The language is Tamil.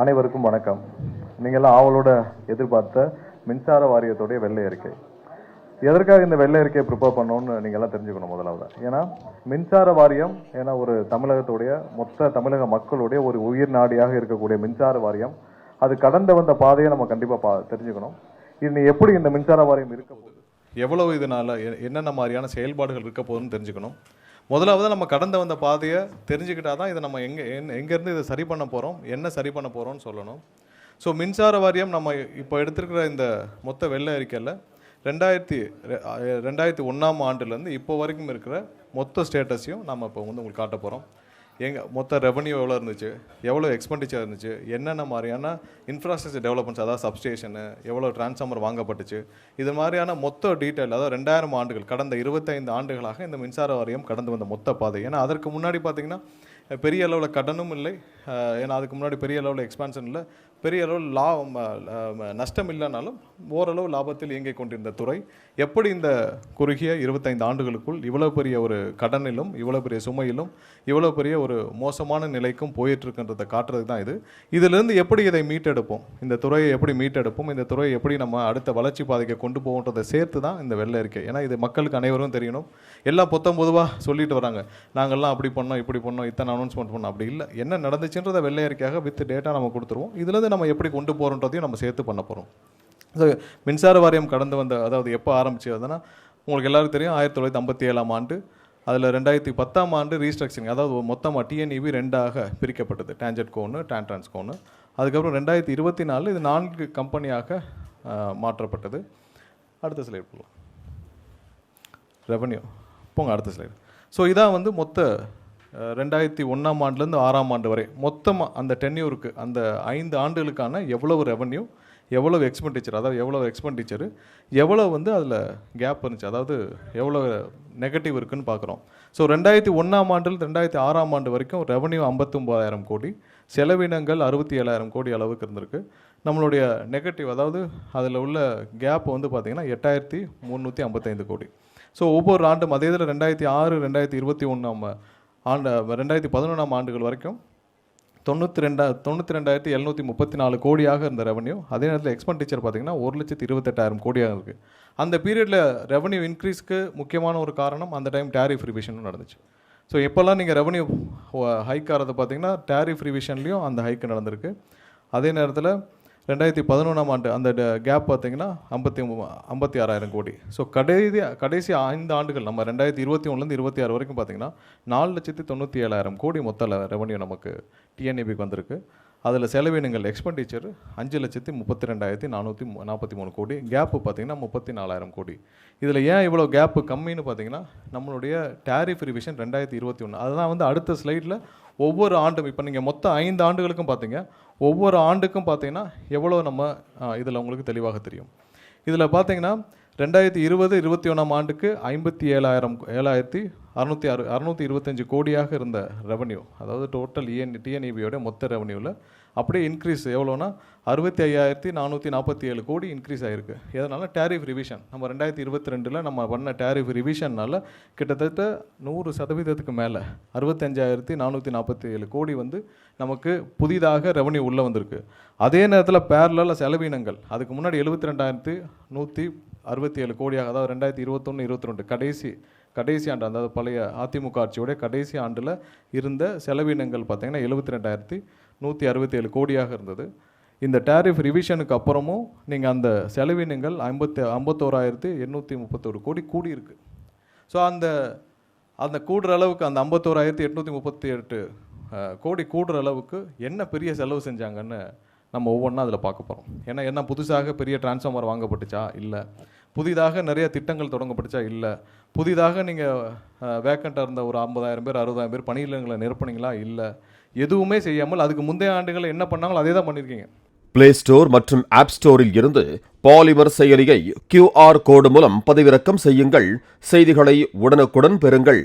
அனைவருக்கும் வணக்கம். நீங்கள்லாம் ஆவலோட எதிர்பார்த்த மின்சார வாரியத்துடைய வெள்ளை அறிக்கை. எதற்காக இந்த வெள்ளை அறிக்கையை ப்ரிப்பேர் பண்ணணும்னு நீங்கள்லாம் தெரிஞ்சுக்கணும் முதலாவது. ஏன்னா மின்சார வாரியம் ஒரு தமிழகத்துடைய மொத்த தமிழக மக்களுடைய ஒரு உயிர் நாடியாக இருக்கக்கூடிய மின்சார வாரியம், அது கடந்து வந்த பாதையை நம்ம கண்டிப்பாக தெரிஞ்சுக்கணும். இது எப்படி இந்த மின்சார வாரியம் இருக்க போகுது, எவ்வளவு இதனால் என்னென்ன மாதிரியான செயல்பாடுகள் இருக்க போகுதுன்னு தெரிஞ்சுக்கணும். முதலாவது நம்ம கடந்து வந்த பாதையை தெரிஞ்சுக்கிட்டா தான் இதை நம்ம எங்கேருந்து இதை சரி பண்ண போகிறோம், என்ன சரி பண்ண போகிறோம்னு சொல்லணும். ஸோ மின்சார வாரியம் நம்ம இப்போ எடுத்திருக்கிற இந்த மொத்த வெள்ளை அறிக்கையில் 2001ஆம் ஆண்டுலேருந்து இப்போ வரைக்கும் இருக்கிற மொத்த ஸ்டேட்டஸையும் நம்ம இப்போ வந்து உங்களுக்கு காட்ட போகிறோம். மொத்த ரெவன்யூ எவ்வளோ இருந்துச்சு, எவ்வளோ எக்ஸ்பெண்டிச்சர் இருந்துச்சு, என்னென்ன மாதிரியான இன்ஃப்ராஸ்ட்ரக்சர் டெவலப்மெண்ட்ஸ், அதாவது சப்ஸ்டேஷனு, எவ்வளோ டிரான்ஸ்ஃபார்மர் வாங்கப்பட்டுச்சு, இது மாதிரியான மொத்த டீட்டெயில், அதாவது 2000 ஆண்டுகள், கடந்த 25 ஆண்டுகளாக இந்த மின்சார வாரியம் கடந்து வந்த மொத்த பாதை. ஏன்னா அதற்கு முன்னாடி பார்த்திங்கன்னா பெரிய அளவில் கடனும் இல்லை, ஏன்னா அதுக்கு முன்னாடி பெரிய அளவில் எக்ஸ்பான்ஷன் இல்லை, பெரிய அளவில் நஷ்டம் இல்லைனாலும் ஓரளவு லாபத்தில் இயங்கிக் கொண்டிருந்த துறை எப்படி இந்த குறுகிய 25 ஆண்டுகளுக்குள் இவ்வளோ பெரிய ஒரு கடனிலும், இவ்வளோ பெரிய சுமையிலும், இவ்வளோ பெரிய ஒரு மோசமான நிலைக்கும் போயிட்டுருக்குன்றதை காட்டுறதுக்கு தான் இது. இதிலிருந்து எப்படி இதை மீட்டெடுப்போம், இந்த துறையை எப்படி மீட்டெடுப்போம், இந்த துறையை எப்படி நம்ம அடுத்த வளர்ச்சி பாதைக்கு கொண்டு போகன்றதை சேர்த்து தான் இந்த வெள்ளை அறிக்கை. ஏன்னா இது மக்களுக்கு அனைவரும் தெரியணும். எல்லாம் பொதுவாக சொல்லிட்டு வராங்க, நாங்கள்லாம் அப்படி பண்ணோம், இப்படி பண்ணோம், இத்தனை அனௌன்ஸ்மெண்ட் பண்ணோம். அப்படி இல்லை, என்ன நடந்துச்சுன்றதை வெள்ளை அறிக்கையாக வித் டேட்டா நம்ம கொடுத்துருவோம். இதில் நம்ம எப்படி கொண்டு போகிறோன்றதையும் நம்ம சேர்த்து பண்ண போகிறோம். ஸோ மின்சார வாரியம் கடந்து வந்த, அதாவது எப்போ ஆரம்பிச்சதுன்னா உங்களுக்கு எல்லாருக்கும் தெரியும், 1957ஆம் ஆண்டு. அதில் 2010ஆம் ஆண்டு ரீஸ்ட்ரக்சரிங், அதாவது மொத்தமாக டிஎன்இபி 2ஆக பிரிக்கப்பட்டது, டான்ஜெட்கோன்னு, டான்ட்ரான்ஸ்கோன்னு. அதுக்கப்புறம் 2024 இது 4 கம்பெனியாக மாற்றப்பட்டது. அடுத்த ஸ்லைடு போகலாம். ரெவன்யூ போங்க, அடுத்த ஸ்லைடு. ஸோ இதான் வந்து மொத்த 2001ஆம் ஆண்டுலேருந்து 6ஆம் ஆண்டு வரை மொத்தமாக அந்த டென்யூருக்கு, அந்த 5 ஆண்டுகளுக்கான எவ்வளவு ரெவன்யூ, எவ்வளவு எக்ஸ்பெண்டிச்சர், அதாவது எவ்வளோ எக்ஸ்பெண்டிச்சரு, எவ்வளோ வந்து அதில் கேப் இருந்துச்சு, அதாவது எவ்வளோ நெகட்டிவ் இருக்குதுன்னு பார்க்குறோம். ஸோ 2001ஆம் ஆண்டில் 2006ஆம் ஆண்டு வரைக்கும் ரெவன்யூ 59,000 கோடி, செலவினங்கள் 67,000 கோடி அளவுக்கு இருந்திருக்கு. நம்மளுடைய நெகட்டிவ், அதாவது அதில் உள்ள கேப் வந்து பார்த்திங்கன்னா 8,355 கோடி. ஸோ ஒவ்வொரு ஆண்டும் அதே இதில் 2006, 2021ஆம் ஆண்டு, 2011ஆம் ஆண்டுகள் வரைக்கும் 92,734 கோடியாக இருந்த ரெவன்யூ. அதே நேரத்தில் எக்ஸ்பெண்டிச்சர் பார்த்திங்கன்னா 1,28,000 கோடியாக இருக்குது. அந்த பீரியடில் ரெவன்யூ இன்க்ரீஸ்க்கு முக்கியமான ஒரு காரணம் அந்த டைம் டேரிஃப் ரிவிஷனும் நடந்துச்சு. ஸோ எப்போல்லாம் நீங்கள் ரெவன்யூ ஹைக் ஆகிறத பார்த்திங்கன்னா டேரிஃப் ரிவிஷன்லேயும் அந்த ஹைக் நடந்திருக்கு. அதே நேரத்தில் 2011ஆம் ஆண்டு அந்த கேப் பார்த்திங்கன்னா 56,000 கோடி. ஸோ கடைசி 5 ஆண்டுகள், நம்ம 2021லேருந்து 26 வரைக்கும் பார்த்திங்கன்னா 4,97,000 கோடி மொத்த ரெவன்யூ நமக்கு டிஎன்இபிக்கு வந்திருக்கு. அதில் செலவினங்கள் எக்ஸ்பெண்டிச்சர் 5,32,443 கோடி, கேப்பு பார்த்திங்கன்னா 34,000 கோடி. இதில் ஏன் இவ்வளோ கேப்பு கம்மின்னு பார்த்திங்கன்னா நம்மளுடைய டேரிஃப் ரிவிஷன் 2021. அதுதான் வந்து அடுத்த ஸ்லைடில் ஒவ்வொரு ஆண்டும், இப்போ நீங்கள் மொத்தம் 5 ஆண்டுகளுக்கும் பார்த்தீங்க, ஒவ்வொரு ஆண்டுக்கும் பார்த்தீங்கன்னா எவ்வளோ நம்ம இதில் உங்களுக்கு தெளிவாக தெரியும். இதில் பார்த்தீங்கன்னா 2020-21ஆம் ஆண்டுக்கு 57,625 கோடியாக இருந்த ரெவன்யூ, அதாவது டோட்டல் டிஎன்இபியோட மொத்த ரெவன்யூவில் அப்படியே இன்க்ரீஸ் எவ்வளோனா 65,447 கோடி இன்க்ரீஸ் ஆகிருக்கு. எதனால? Tariff revision. நம்ம 2022 நம்ம பண்ண டேரிஃப் ரிவிஷனால் கிட்டத்தட்ட 100% மேலே 65,447 கோடி வந்து நமக்கு புதிதாக ரெவன்யூ உள்ளே வந்திருக்கு. அதே நேரத்தில் பேரலாக செலவினங்கள் அதுக்கு முன்னாடி 72,167 கோடியாக, அதாவது 2021-22 கடைசி ஆண்டு, அதாவது பழைய அதிமுக ஆட்சியோடைய கடைசி ஆண்டில் இருந்த செலவினங்கள் பார்த்திங்கன்னா 72,167 கோடியாக இருந்தது. இந்த டேரிஃப் ரிவிஷனுக்கு அப்புறமும் நீங்கள் அந்த செலவினங்கள் 51,831 கோடி கூடியிருக்கு. ஸோ அந்த கூடுற அளவுக்கு, அந்த 51,838 கோடி கூடுற அளவுக்கு என்ன பெரிய செலவு செஞ்சாங்கன்னு நம்ம ஒவ்வொன்றா அதில் பார்க்க போகிறோம். ஏன்னா என்ன புதுசாக பெரிய டிரான்ஸ்ஃபார்மர் வாங்கப்பட்டுச்சா? இல்லை. புதிதாக நிறைய திட்டங்கள் தொடங்கப்பட்டுச்சா? இல்லை. புதிதாக நீங்கள் வேக்கண்ட்டாக இருந்த ஒரு 50,000 பேர் 60,000 பேர் பணியிடங்களை நிரப்புனீங்களா? இல்லை. எதுவுமே செய்யாமல் அதுக்கு முந்தைய ஆண்டுகளில் என்ன பண்ணாங்களோ அதே தான் பண்ணியிருக்கீங்க. பிளே ஸ்டோர் மற்றும் ஆப் ஸ்டோரில் இருந்து பாலிமர் செயலியை QR கோடு மூலம் பதிவிறக்கம் செய்யுங்கள். செய்திகளை உடனுக்குடன் பெறுங்கள்.